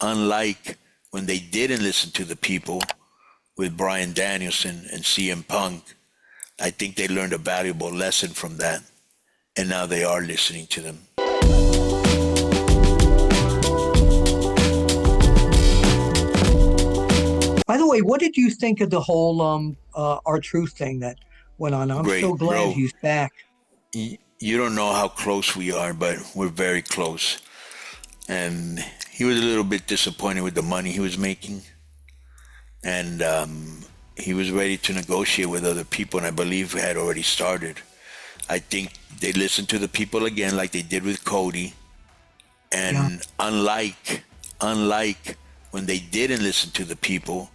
unlike when they didn't listen to the people with Bryan Danielson and CM Punk, I think they learned a valuable lesson from that, and now they are listening to them. By the way, what did you think of the whole R-Truth thing that went on? I'm so glad Bro. he's back. You don't know how close we are, but we're very close. And he was a little bit disappointed with the money he was making. And he was ready to negotiate with other people, and I believe had already started. I think they listened to the people again like they did with Cody. And unlike when they didn't listen to the people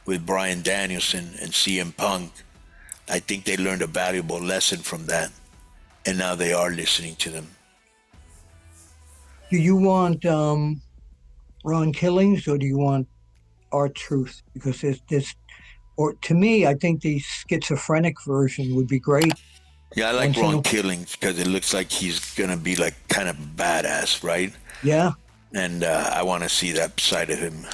with Bryan Danielson and CM Punk, I think they learned a valuable lesson from that, and now they are listening to them. Do you want Ron Killings or do you want R-Truth? Because there's, or to me, I think the schizophrenic version would be great. Yeah, I like Ron Killings because it looks like he's gonna be like kind of badass, right? Yeah. And I want to see that side of him.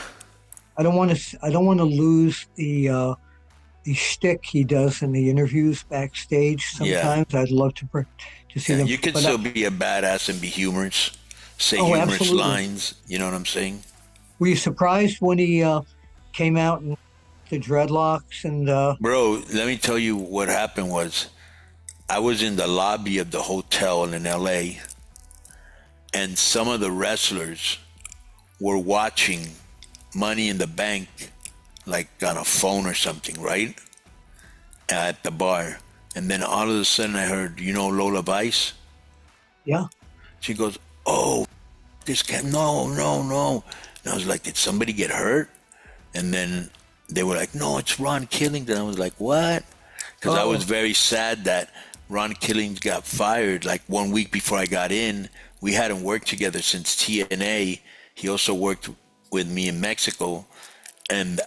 I don't want to lose the shtick he does in the interviews backstage. Sometimes I'd love to see them. You can still be a badass and be humorous, say humorous absolutely. lines. You know what I'm saying? Were you surprised when he came out in the dreadlocks and? Bro, let me tell you what happened was, I was in the lobby of the hotel in LA, and some of the wrestlers were watching Money in the Bank, like on a phone or something, right? At the bar. And then all of a sudden I heard, you know Lola Vice? Yeah. She goes, oh, this guy, no. And I was like, did somebody get hurt? And then they were like, no, it's Ron Killings. And I was like, what? Because I was very sad that Ron Killings got fired like 1 week before I got in. We hadn't worked together since TNA. He also worked with me in Mexico. And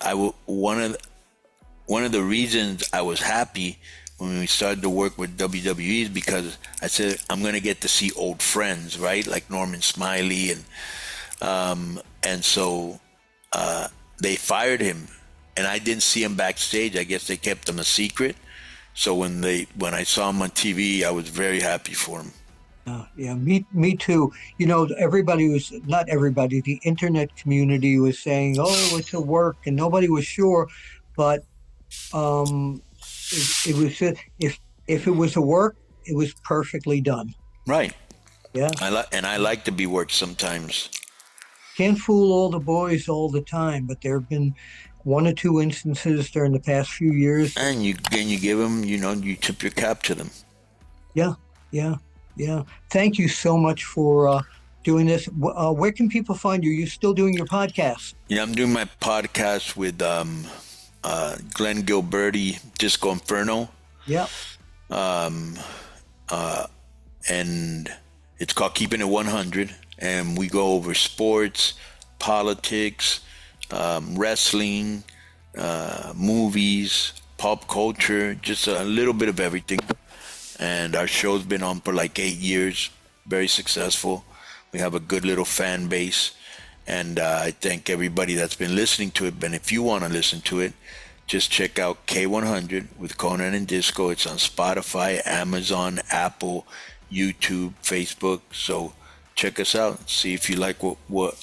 one of the reasons I was happy when we started to work with WWE is because I said, I'm going to get to see old friends, right? Like Norman Smiley. And so they fired him, and I didn't see him backstage. I guess they kept him a secret. So when I saw him on TV, I was very happy for him. Yeah, me too. You know, not everybody, the internet community was saying, oh, it's a work, and nobody was sure. But it was, if it was a work, it was perfectly done. Right. Yeah. I like to be worked sometimes. Can't fool all the boys all the time, but there have been one or two instances during the past few years. And you give them, you tip your cap to them. Yeah. Thank you so much for doing this. Where can people find you? You're still doing your podcast? Yeah, I'm doing my podcast with Glenn Gilberti, Disco Inferno. Yeah. And it's called Keeping It 100. And we go over sports, politics, wrestling, movies, pop culture, just a little bit of everything. And our show's been on for like 8 years, very successful. We have a good little fan base. And I thank everybody that's been listening to it. But if you want to listen to it, just check out K100 with Konnan and Disco. It's on Spotify, Amazon, Apple, YouTube, Facebook. So check us out. See if you like what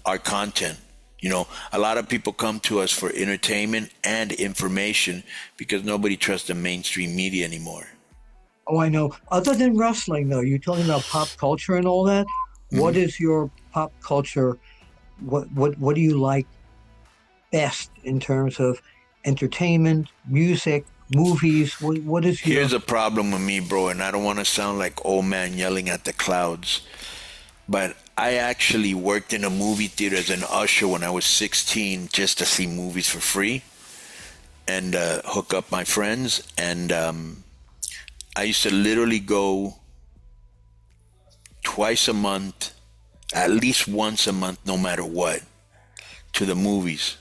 our content. You know, a lot of people come to us for entertainment and information because nobody trusts the mainstream media anymore. Oh, I know. Other than wrestling, though, you're talking about pop culture and all that. Mm-hmm. What is your pop culture? What do you like best in terms of entertainment, music, movies? What is your... Here's a problem with me, bro, and I don't want to sound like old man yelling at the clouds, but I actually worked in a movie theater as an usher when I was 16 just to see movies for free and hook up my friends. And I used to literally go twice a month, at least once a month, no matter what, to the movies.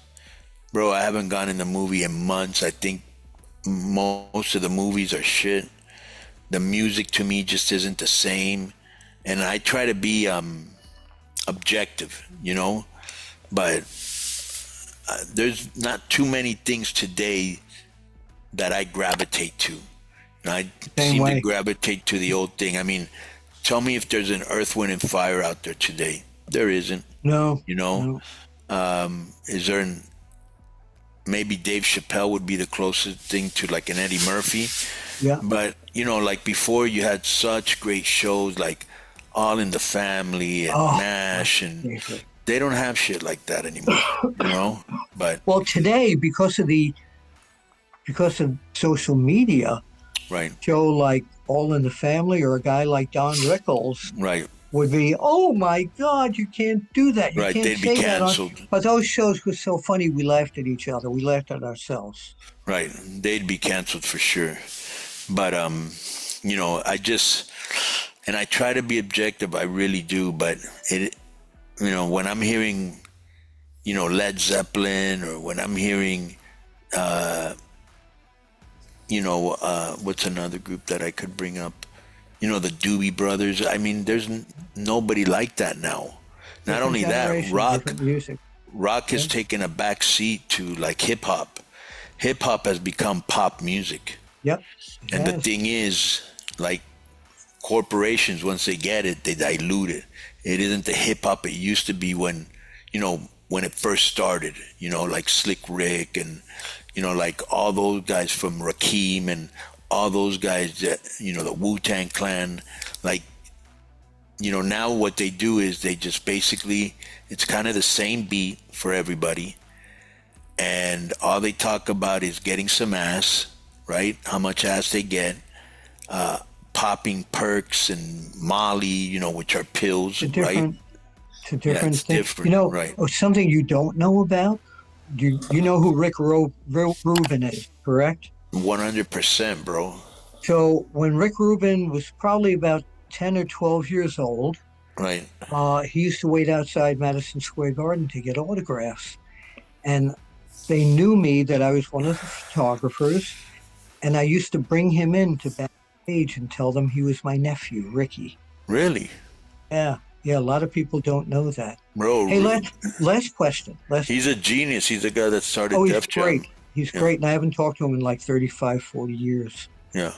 Bro, I haven't gone in the movie in months. I think most of the movies are shit. The music to me just isn't the same. And I try to be objective, you know? But there's not too many things today that I gravitate to. And I seem to gravitate to the old thing. I mean, tell me if there's an Earth, Wind, and Fire out there today. There isn't. No. You know? No. Is there maybe Dave Chappelle would be the closest thing to like an Eddie Murphy. Yeah. But, you know, like before you had such great shows like All in the Family and MASH, and they don't have shit like that anymore, you know? But well, today, because of social media, right, show like All in the Family or a guy like Don Rickles, right, would be, oh my God, you can't do that. You right, can't they'd say be canceled. But those shows were so funny, we laughed at each other. We laughed at ourselves. Right, they'd be canceled for sure. But you know, and I try to be objective, I really do. But it, you know, when I'm hearing, you know, Led Zeppelin, or when I'm hearing, you know, what's another group that I could bring up? You know, the Doobie Brothers. I mean, there's nobody like that now. Not only that, rock has taken a back seat to like hip hop. Hip hop has become pop music. Yep. And the thing is, like, corporations, once they get it, they dilute it. It isn't the hip hop it used to be when, you know, when it first started, you know, like Slick Rick and, you know, like all those guys from Rakim and all those guys that, you know, the Wu-Tang Clan, like, you know, now what they do is they just basically, it's kind of the same beat for everybody. And all they talk about is getting some ass, right? How much ass they get, popping perks and Molly, you know, which are pills, right? It's a different thing. Different, you know, right. Something you don't know about, you know who Rick Rubin is, correct? 100%, bro. So when Rick Rubin was probably about 10 or 12 years old, right, he used to wait outside Madison Square Garden to get autographs. And they knew me that I was one of the photographers, and I used to bring him in to backstage and tell them he was my nephew, Ricky. Really? Yeah. Yeah, a lot of people don't know that. Bro. Hey, last question. He's a genius. He's the guy that started Def Jam. Great. He's great, and I haven't talked to him in like 35, 40 years. Yeah.